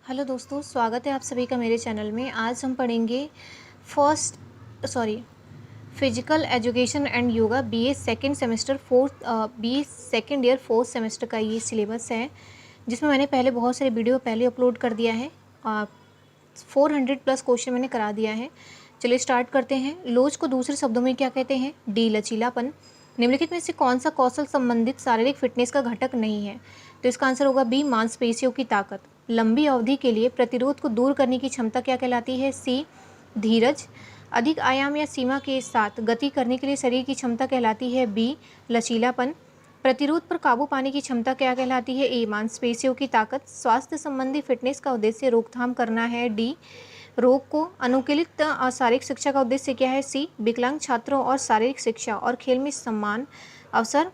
Hello दोस्तों, स्वागत है आप सभी का मेरे चैनल में। आज हम पढ़ेंगे physical education and yoga BA second semester BA second year fourth semester का ये सिलेबस है, जिसमें मैंने पहले बहुत सारे वीडियो पहले अपलोड कर दिया है। 400 प्लस क्वेश्चन मैंने करा दिया है। चलिए स्टार्ट करते हैं। लोच को दूसरे शब्दों में क्या कहते हैं? डी, लचीलापन। निम्नलिखित में से कौन सा कौशल संबंधित शारीरिक फिटनेस का घटक नहीं है? तो इसका आंसर होगा बी, मांसपेशियों की ताकत। लंबी अवधि के लिए प्रतिरोध को दूर करने की क्षमता क्या कहलाती है? सी, धीरज। अधिक आयाम या सीमा के साथ गति करने के लिए शरीर की क्षमता कहलाती है? बी, लचीलापन। प्रतिरोध पर काबू पाने की क्षमता क्या कहलाती है? ए, मांसपेशियों की ताकत। स्वास्थ्य संबंधी फिटनेस का उद्देश्य रोकथाम करना है? डी, रोग को। अनुकूलित शारीरिक शिक्षा का उद्देश्य क्या है? सी, विकलांग छात्रों और शारीरिक शिक्षा और खेल में समान अवसर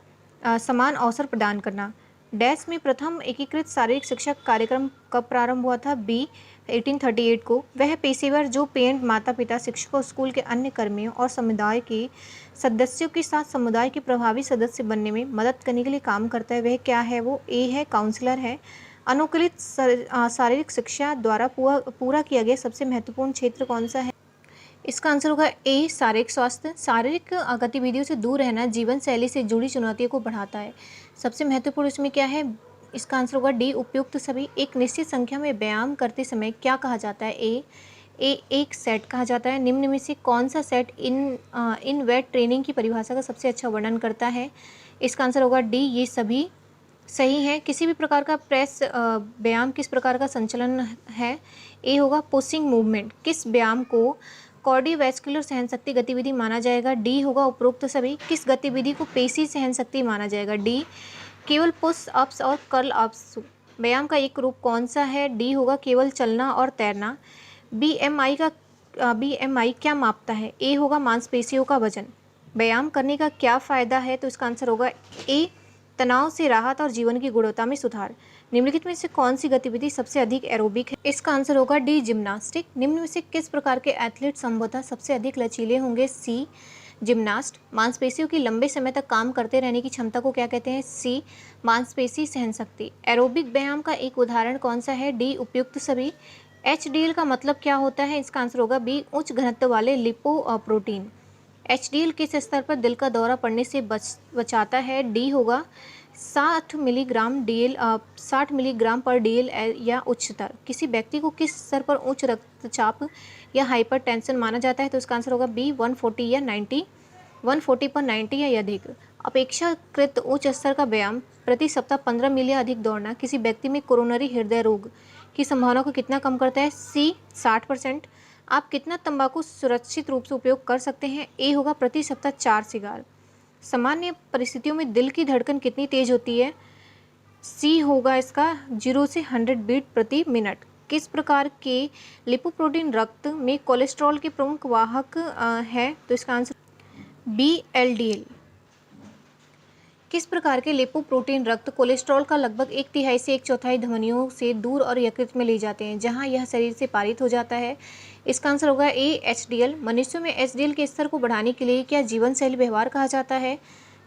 प्रदान करना। डैश में प्रथम एकीकृत शारीरिक शिक्षा कार्यक्रम कब प्रारंभ हुआ था? बी, 1838 को। वह पेशेवर जो पेरेंट, माता पिता, शिक्षकों, स्कूल के अन्य कर्मियों और समुदाय के सदस्यों के साथ समुदाय के प्रभावी सदस्य बनने में मदद करने के लिए काम करता है, वह क्या है? वो ए है, काउंसलर है। अनुकूलित शारीरिक शिक्षा द्वारा पूरा किया गया सबसे महत्वपूर्ण क्षेत्र कौन सा है? इसका आंसर होगा ए, शारीरिक स्वास्थ्य। शारीरिक गतिविधियों से दूर रहना जीवन शैली से जुड़ी चुनौतियों को बढ़ाता है। सबसे महत्वपूर्ण इसमें क्या है? इसका आंसर होगा डी, उपयुक्त सभी। एक निश्चित संख्या में व्यायाम करते समय क्या कहा जाता है? एक सेट कहा जाता है। निम्न में से कौन सा सेट इन वेट ट्रेनिंग की परिभाषा का सबसे अच्छा वर्णन करता है? इसका आंसर होगा डी, ये सभी सही है। किसी भी प्रकार का प्रेस व्यायाम किस प्रकार का संचलन है? ए होगा पुशिंग मूवमेंट। किस व्यायाम को कार्डियोवैस्कुलर सहनशक्ति गतिविधि माना जाएगा? डी होगा उपरोक्त सभी। किस गतिविधि को पेशी सहनशक्ति माना जाएगा? डी, केवल पुश अप्स और कर्ल अप्स। व्यायाम का एक रूप कौन सा है? डी होगा केवल चलना और तैरना। बीएमआई क्या मापता है? ए होगा मांसपेशियों का वजन। व्यायाम करने का क्या फ़ायदा है? तो इसका आंसर होगा ए, तनाव से राहत और जीवन की गुणवत्ता में सुधार। निम्नलिखित में से कौन सी गतिविधि सबसे अधिक एरोबिक है? इसका आंसर होगा डी, जिम्नास्टिक। निम्न में से किस प्रकार के एथलीट संभवतः सबसे अधिक लचीले होंगे? सी, जिम्नास्ट। मांसपेशियों की लंबे समय तक काम करते रहने की क्षमता को क्या कहते हैं? सी, मांसपेशी सहनशक्ति। एरोबिक व्यायाम का एक उदाहरण कौन सा है? डी, उपयुक्त सभी। एचडीएल का मतलब क्या होता है? इसका आंसर होगा बी, उच्च घनत्व वाले लिपोप्रोटीन। एचडीएल किस स्तर पर दिल का दौरा पड़ने से बचाता है? डी होगा 60 मिलीग्राम पर डीएल या उच्चतर। किसी व्यक्ति को किस स्तर पर उच्च रक्तचाप या हाइपरटेंशन माना जाता है? तो इसका आंसर होगा बी, 140 या 90, 140 पर 90 या अधिक। अपेक्षाकृत उच्च स्तर का व्यायाम प्रति सप्ताह 15 मील या अधिक दौड़ना किसी व्यक्ति में कोरोनरी हृदय रोग की संभावना को कितना कम करता है? सी, 60%। आप कितना तंबाकू सुरक्षित रूप से उपयोग कर सकते हैं? ए होगा प्रति सप्ताह 4 सिगार। सामान्य परिस्थितियों में दिल की धड़कन कितनी तेज होती है? सी होगा इसका 0 से 100 बीट प्रति मिनट। किस प्रकार के लिपोप्रोटीन रक्त में कोलेस्ट्रॉल के प्रमुख वाहक है? तो इसका आंसर बी, एलडीएल। किस प्रकार के लिपोप्रोटीन रक्त कोलेस्ट्रॉल का लगभग 1/3 से 1/4 धमनियों से दूर और यकृत में ले जाते हैं, जहां यह शरीर से पारित हो जाता है? इसका आंसर होगा ए, एचडीएल। मनुष्यों में एचडीएल के स्तर को बढ़ाने के लिए क्या जीवन शैली व्यवहार कहा जाता है?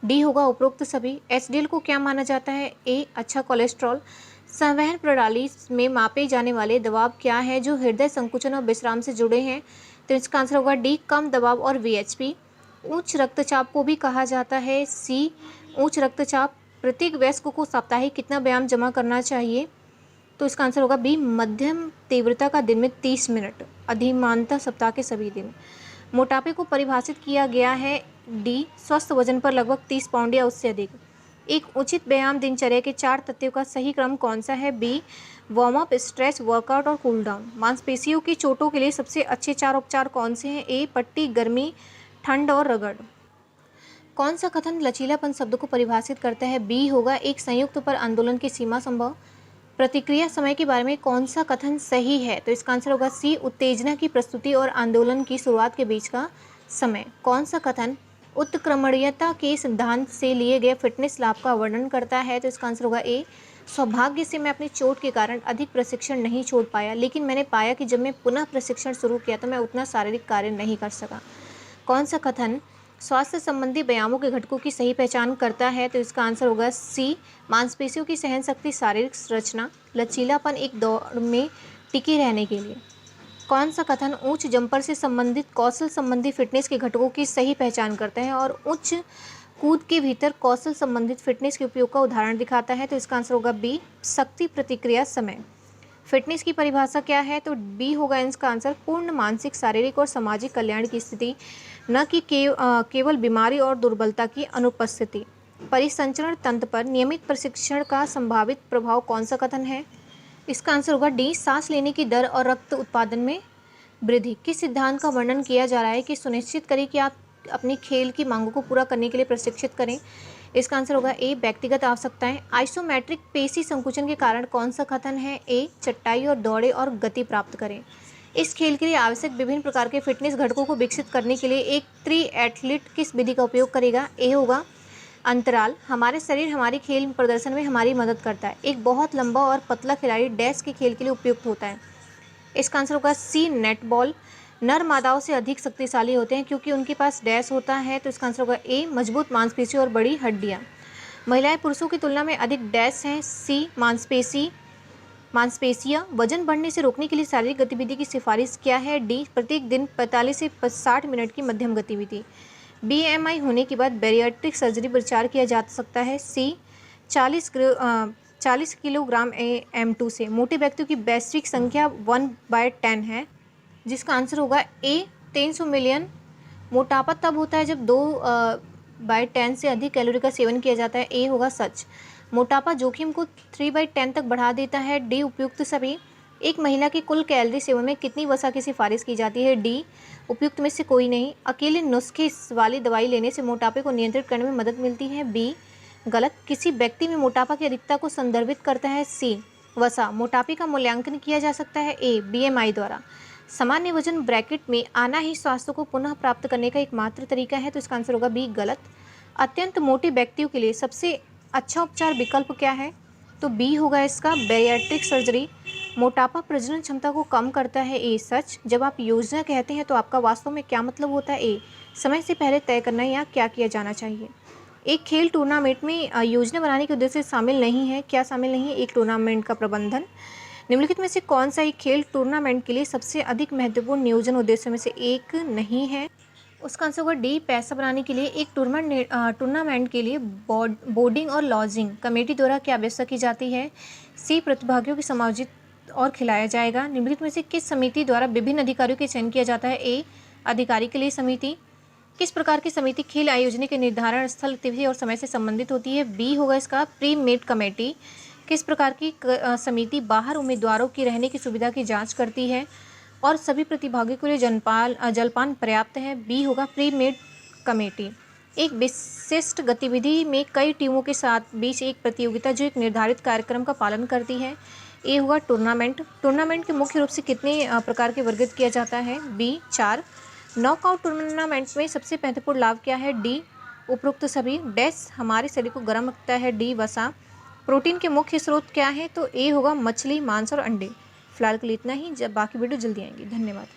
डी होगा उपरोक्त सभी। एचडीएल को क्या माना जाता है? ए, अच्छा कोलेस्ट्रॉल। संवहन प्रणाली में मापे जाने वाले दबाव क्या है जो हृदय संकुचन और विश्राम से जुड़े हैं? तो इसका आंसर होगा डी, कम दबाव और वीएचपी। उच्च रक्तचाप को भी कहा जाता है? सी, उच्च रक्तचाप। प्रत्येक वयस्क को साप्ताहिक कितना व्यायाम जमा करना चाहिए? तो इसका आंसर होगा बी, मध्यम तीव्रता का दिन में 30 मिनट, अधिमानतः सप्ताह के सभी दिन। मोटापे को परिभाषित किया गया है? डी, स्वस्थ वजन पर लगभग 30 पाउंड या उससे अधिक। एक उचित व्यायाम दिनचर्या के 4 तत्वों का सही क्रम कौन सा है? B, warm up, stretch, workout और कूल डाउन। मांसपेशियों की चोटों के लिए सबसे अच्छे 4 उपचार कौन से हैं? ए, पट्टी, गर्मी, ठंड और रगड़। कौन सा कथन लचीलापन शब्द को परिभाषित करता है? बी होगा एक संयुक्त पर आंदोलन की सीमा संभव। प्रतिक्रिया समय के बारे में कौन सा कथन सही है? तो इसका आंसर होगा सी, उत्तेजना की प्रस्तुति और आंदोलन की शुरुआत के बीच का समय। कौन सा कथन उत्क्रमणीयता के सिद्धांत से लिए गए फिटनेस लाभ का वर्णन करता है? तो इसका आंसर होगा ए, सौभाग्य से मैं अपनी चोट के कारण अधिक प्रशिक्षण नहीं छोड़ पाया, लेकिन मैंने पाया कि जब मैं पुनः प्रशिक्षण शुरू किया तो मैं उतना शारीरिक कार्य नहीं कर सका। कौन सा कथन स्वास्थ्य संबंधी व्यायामों के घटकों की सही पहचान करता है? तो इसका आंसर होगा सी, मांसपेशियों की सहनशक्ति, शारीरिक संरचना। लचीलापन एक दौड़ में टिके रहने के लिए। कौन सा कथन ऊंच जंपर से संबंधित कौशल संबंधी फिटनेस के घटकों की सही पहचान करता है और उच्च कूद के भीतर कौशल संबंधित फिटनेस के उपयोग का उदाहरण दिखाता है? तो इसका आंसर होगा बी, शक्ति प्रतिक्रिया समय। फिटनेस की परिभाषा क्या है? तो बी होगा इसका आंसर, पूर्ण मानसिक, शारीरिक और सामाजिक कल्याण की स्थिति, न कि केवल बीमारी और दुर्बलता की अनुपस्थिति। परिसंचरण तंत्र पर नियमित प्रशिक्षण का संभावित प्रभाव कौन सा कथन है? इसका आंसर होगा डी, सांस लेने की दर और रक्त उत्पादन में वृद्धि। किस सिद्धांत का वर्णन किया जा रहा है कि सुनिश्चित करें कि आप अपनी खेल की मांगों को पूरा करने के लिए प्रशिक्षित करें? इसका आंसर होगा ए, व्यक्तिगत आवश्यकताएं। आइसोमेट्रिक पेशी संकुचन के कारण कौन सा कथन है? ए, चट्टाई और दौड़े और गति प्राप्त करें। इस खेल के लिए आवश्यक विभिन्न प्रकार के फिटनेस घटकों को विकसित करने के लिए एक ट्री-एथलीट किस विधि का उपयोग करेगा? ए होगा अंतराल। हमारे शरीर हमारी खेल प्रदर्शन में हमारी मदद करता है। एक बहुत लंबा और पतला खिलाड़ी डैश के खेल के लिए उपयुक्त होता है। इसका आंसर होगा सी, नेटबॉल। नर मादाओं से अधिक शक्तिशाली होते हैं क्योंकि उनके पास डैश होता है। तो इसका आंसर होगा ए, मजबूत मांसपेशी और बड़ी हड्डियां। महिलाएं पुरुषों की तुलना में अधिक डैश हैं। सी, मांसपेशियां। वजन बढ़ने से रोकने के लिए शारीरिक गतिविधि की सिफारिश क्या है? डी, प्रत्येक दिन 45 से 60 मिनट की मध्यम गतिविधि। बीएमआई होने के बाद बैरियाट्रिक सर्जरी पर विचार किया जा सकता है। सी, 40 किलोग्राम M2 से। मोटे व्यक्तियों की वैश्विक संख्या 1/10 है, जिसका आंसर होगा ए, 300 मिलियन। मोटापा तब होता है जब 2/10 से अधिक कैलोरी का सेवन किया जाता है। ए होगा सच। मोटापा जोखिम को 3/10 तक बढ़ा देता है। डी, उपयुक्त सभी। एक महिला की कुल कैलोरी सेवन में कितनी वसा की सिफारिश की जाती है? डी, उपयुक्त में से कोई नहीं। अकेले नुस्खे वाली दवाई लेने से मोटापे को नियंत्रित करने में मदद मिलती है। बी, गलत। किसी व्यक्ति में मोटापा की अधिकता को संदर्भित करता है। सी, वसा। मोटापे का मूल्यांकन किया जा सकता है। ए, बीएमआई द्वारा। सामान्य वजन ब्रैकेट में आना ही स्वास्थ्य को पुनः प्राप्त करने का एकमात्र तरीका है। तो इसका आंसर होगा बी, गलत। अत्यंत मोटे व्यक्तियों के लिए सबसे अच्छा उपचार विकल्प क्या है? तो बी होगा इसका, बैरियाट्रिक सर्जरी। मोटापा प्रजनन क्षमता को कम करता है। ए, सच। जब आप योजना कहते हैं तो आपका वास्तव में क्या मतलब होता है? ए, समय से पहले तय करना या क्या किया जाना चाहिए। एक खेल टूर्नामेंट में योजना बनाने के उद्देश्य से शामिल नहीं है। क्या शामिल नहीं है? एक टूर्नामेंट का प्रबंधन। निम्नलिखित में से कौन सा एक खेल टूर्नामेंट के लिए सबसे अधिक महत्वपूर्ण नियोजन उद्देश्य में से एक नहीं है? उसका आंसर होगा डी, पैसा बनाने के लिए। एक टूर्नामेंट के लिए बोर्डिंग और लॉजिंग कमेटी द्वारा क्या व्यवस्था की जाती है? सी, प्रतिभागियों की समायोजित और खिलाया जाएगा। निम्नलिखित में से किस समिति द्वारा विभिन्न अधिकारियों के चयन किया जाता है? ए, अधिकारी के लिए समिति। किस प्रकार की समिति खेल आयोजन के निर्धारण स्थल, तिथि और समय से संबंधित होती है? बी होगा इसका, प्री मेड कमेटी। किस प्रकार की समिति बाहर उम्मीदवारों की रहने की सुविधा की जांच करती है और सभी प्रतिभागियों के लिए जलपान पर्याप्त है? बी होगा, प्री मेड कमेटी। एक विशिष्ट गतिविधि में कई टीमों के साथ बीच एक प्रतियोगिता जो एक निर्धारित कार्यक्रम का पालन करती है। ए होगा, टूर्नामेंट। टूर्नामेंट के मुख्य रूप से कितने प्रकार के वर्गीकृत किया जाता है? बी, 4। नॉकआउट टूर्नामेंट में सबसे महत्वपूर्ण लाभ क्या है? डी, उपरोक्त सभी। डैश हमारे शरीर को गर्म रखता है। डी, वसा। प्रोटीन के मुख्य स्रोत क्या है? तो ए होगा, मछली, मांस और अंडे। फिलहाल के लिए इतना ही, जब बाकी वीडियो जल्दी आएंगी। धन्यवाद।